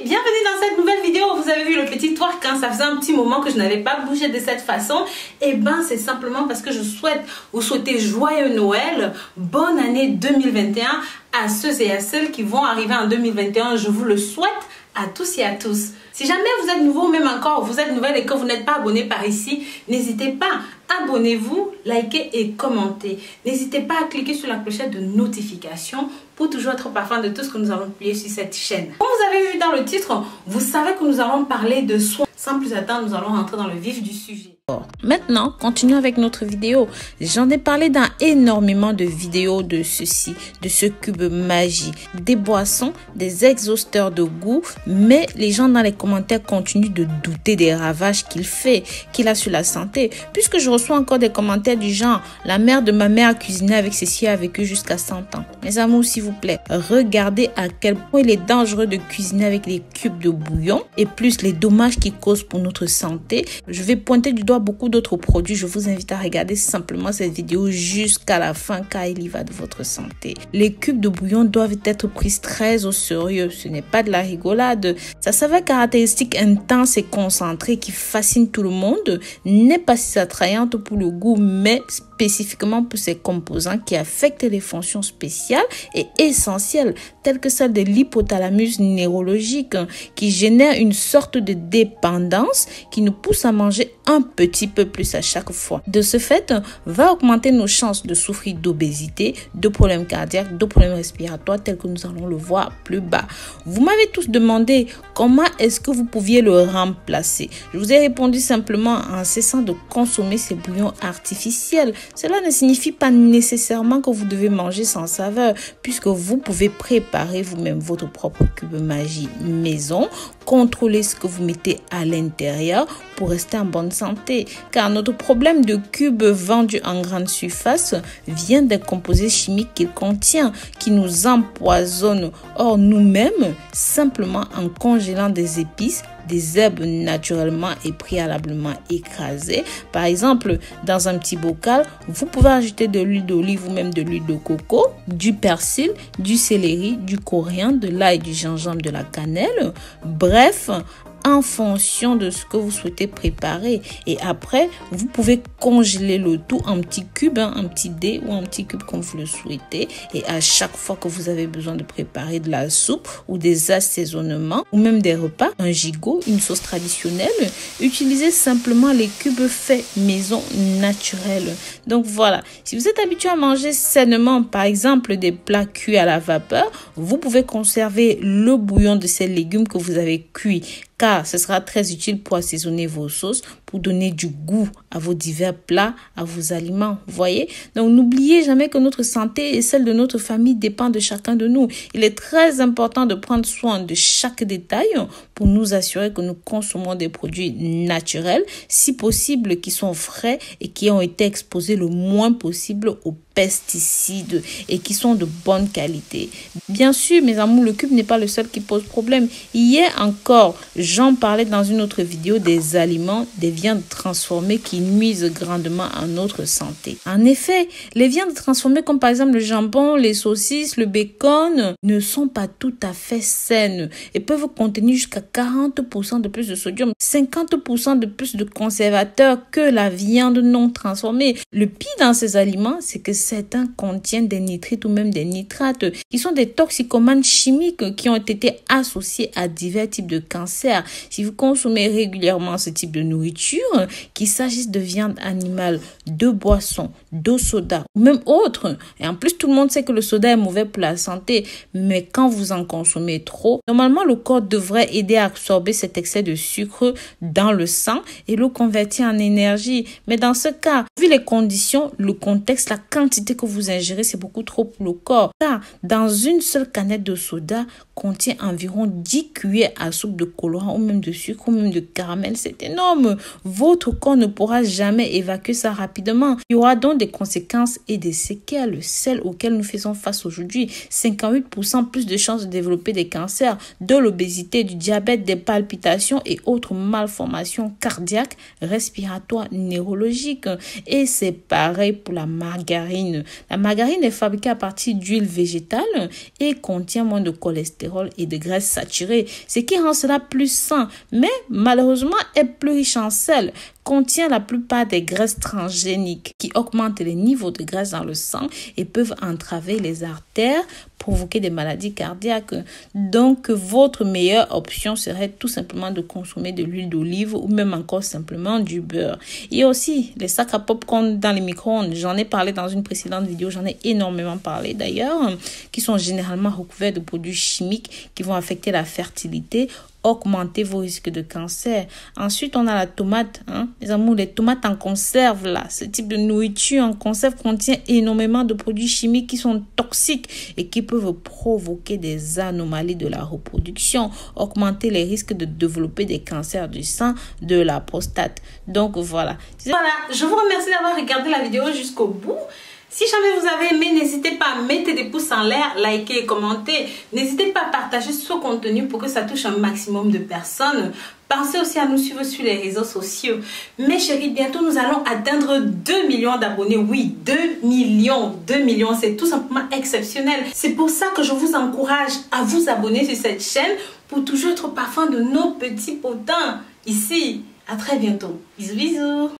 bienvenue dans cette nouvelle vidéo. Vous avez vu le petit twerk, hein, ça faisait un petit moment que je n'avais pas bougé de cette façon. Et ben c'est simplement parce que je souhaite vous souhaiter joyeux Noël, bonne année 2021 à ceux et à celles qui vont arriver en 2021. Je vous le souhaite à tous et à tous. Si jamais vous êtes nouveau, même encore vous êtes nouvelle et que vous n'êtes pas abonné par ici, n'hésitez pas, abonnez-vous, likez et commentez. N'hésitez pas à cliquer sur la clochette de notification pour toujours être au parfum de tout ce que nous allons publier sur cette chaîne. Comme vous avez vu dans le titre, vous savez que nous allons parler de soins. Sans plus attendre, nous allons rentrer dans le vif du sujet. Maintenant, continuons avec notre vidéo. J'en ai parlé dans énormément de vidéos de ceci, de ce cube magie, des boissons, des exhausteurs de goût, mais les gens dans les commentaires continuent de douter des ravages qu'il a sur la santé, puisque je reçois encore des commentaires du genre « La mère de ma mère a cuisiné avec ceci et a vécu jusqu'à 100 ans ». Mes amours, s'il vous plaît, regardez à quel point il est dangereux de cuisiner avec les cubes de bouillon et plus les dommages qu'il cause pour notre santé. Je vais pointer du doigt beaucoup d'autres produits. Je vous invite à regarder simplement cette vidéo jusqu'à la fin car il y va de votre santé. Les cubes de bouillon doivent être pris très au sérieux. Ce n'est pas de la rigolade. Sa saveur caractéristique intense et concentrée qui fascine tout le monde n'est pas si attrayante pour le goût, mais spécifiquement pour ses composants qui affectent les fonctions spéciales et essentielles telles que celle de l'hypothalamus neurologique qui génère une sorte de dépendance qui nous pousse à manger un petit peu plus à chaque fois. De ce fait, va augmenter nos chances de souffrir d'obésité, de problèmes cardiaques, de problèmes respiratoires tels que nous allons le voir plus bas. Vous m'avez tous demandé comment est-ce que vous pouviez le remplacer. Je vous ai répondu simplement en cessant de consommer ces bouillons artificiels. Cela ne signifie pas nécessairement que vous devez manger sans saveur puisque vous pouvez préparer vous-même votre propre cube magie maison. Contrôlez ce que vous mettez à l'intérieur pour rester en bonne santé. Car notre problème de cube vendu en grande surface vient des composés chimiques qu'il contient qui nous empoisonnent. Or nous-mêmes, simplement en congélant des épices, des herbes naturellement et préalablement écrasées. Par exemple, dans un petit bocal, vous pouvez ajouter de l'huile d'olive ou même de l'huile de coco, du persil, du céleri, du coriandre, de l'ail, du gingembre, de la cannelle. Bref, en fonction de ce que vous souhaitez préparer. Et après, vous pouvez congeler le tout en petits cubes, en petits dés ou en petits cubes comme vous le souhaitez. Et à chaque fois que vous avez besoin de préparer de la soupe ou des assaisonnements ou même des repas, un gigot, une sauce traditionnelle, utilisez simplement les cubes faits maison naturels. Donc voilà, si vous êtes habitué à manger sainement, par exemple des plats cuits à la vapeur, vous pouvez conserver le bouillon de ces légumes que vous avez cuits car ce sera très utile pour assaisonner vos sauces, pour donner du goût à vos divers plats, à vos aliments, voyez. Donc n'oubliez jamais que notre santé et celle de notre famille dépendent de chacun de nous. Il est très important de prendre soin de chaque détail pour nous assurer que nous consommons des produits naturels, si possible qui sont frais et qui ont été exposés le moins possible aux pesticides et qui sont de bonne qualité. Bien sûr, mes amours, le cube n'est pas le seul qui pose problème. Hier encore, j'en parlais dans une autre vidéo des aliments, des viandes transformées qui nuisent grandement à notre santé. En effet, les viandes transformées comme par exemple le jambon, les saucisses, le bacon ne sont pas tout à fait saines et peuvent contenir jusqu'à 40% de plus de sodium, 50% de plus de conservateurs que la viande non transformée. Le pire dans ces aliments, c'est que certains contiennent des nitrites ou même des nitrates qui sont des toxicomanes chimiques qui ont été associés à divers types de cancers. Si vous consommez régulièrement ce type de nourriture, qu'il s'agisse de viande animale, de boissons, d'eau soda ou même autre, et en plus tout le monde sait que le soda est mauvais pour la santé, mais quand vous en consommez trop, normalement le corps devrait aider à absorber cet excès de sucre dans le sang et le convertir en énergie. Mais dans ce cas, vu les conditions, le contexte, la quantité que vous ingérez, c'est beaucoup trop pour le corps. Car dans une seule canette de soda contient environ 10 cuillères à soupe de colorant ou même de sucre ou même de caramel. C'est énorme. Votre corps ne pourra jamais évacuer ça rapidement. Il y aura donc des conséquences et des séquelles, celles auxquelles nous faisons face aujourd'hui. 58% plus de chances de développer des cancers, de l'obésité, du diabète, des palpitations et autres malformations cardiaques, respiratoires, neurologiques. Et c'est pareil pour la margarine margarine. La margarine est fabriquée à partir d'huile végétale et contient moins de cholestérol et de graisses saturées, ce qui rend cela plus sain, mais malheureusement est plus riche en sel, contient la plupart des graisses transgéniques qui augmentent les niveaux de graisse dans le sang et peuvent entraver les artères, provoquer des maladies cardiaques. Donc, votre meilleure option serait tout simplement de consommer de l'huile d'olive ou même encore simplement du beurre. Il y a aussi les sacs à popcorn dans les micro-ondes. J'en ai parlé dans une précédente vidéo, j'en ai énormément parlé d'ailleurs, qui sont généralement recouverts de produits chimiques qui vont affecter la fertilité, augmenter vos risques de cancer. Ensuite, on a la tomate. Les amours, les tomates en conserve, là. Ce type de nourriture en conserve contient énormément de produits chimiques qui sont toxiques et qui peuvent provoquer des anomalies de la reproduction, augmenter les risques de développer des cancers du sein, de la prostate. Donc, voilà. Voilà, je vous remercie d'avoir regardé la vidéo jusqu'au bout. Si jamais vous avez aimé, n'hésitez pas à mettre des pouces en l'air, liker et commenter. N'hésitez pas à partager ce contenu pour que ça touche un maximum de personnes. Pensez aussi à nous suivre sur les réseaux sociaux. Mes chéris, bientôt nous allons atteindre 2 millions d'abonnés. Oui, 2 millions. 2 millions, c'est tout simplement exceptionnel. C'est pour ça que je vous encourage à vous abonner sur cette chaîne pour toujours être parfum de nos petits potins ici. À très bientôt. Bisous, bisous.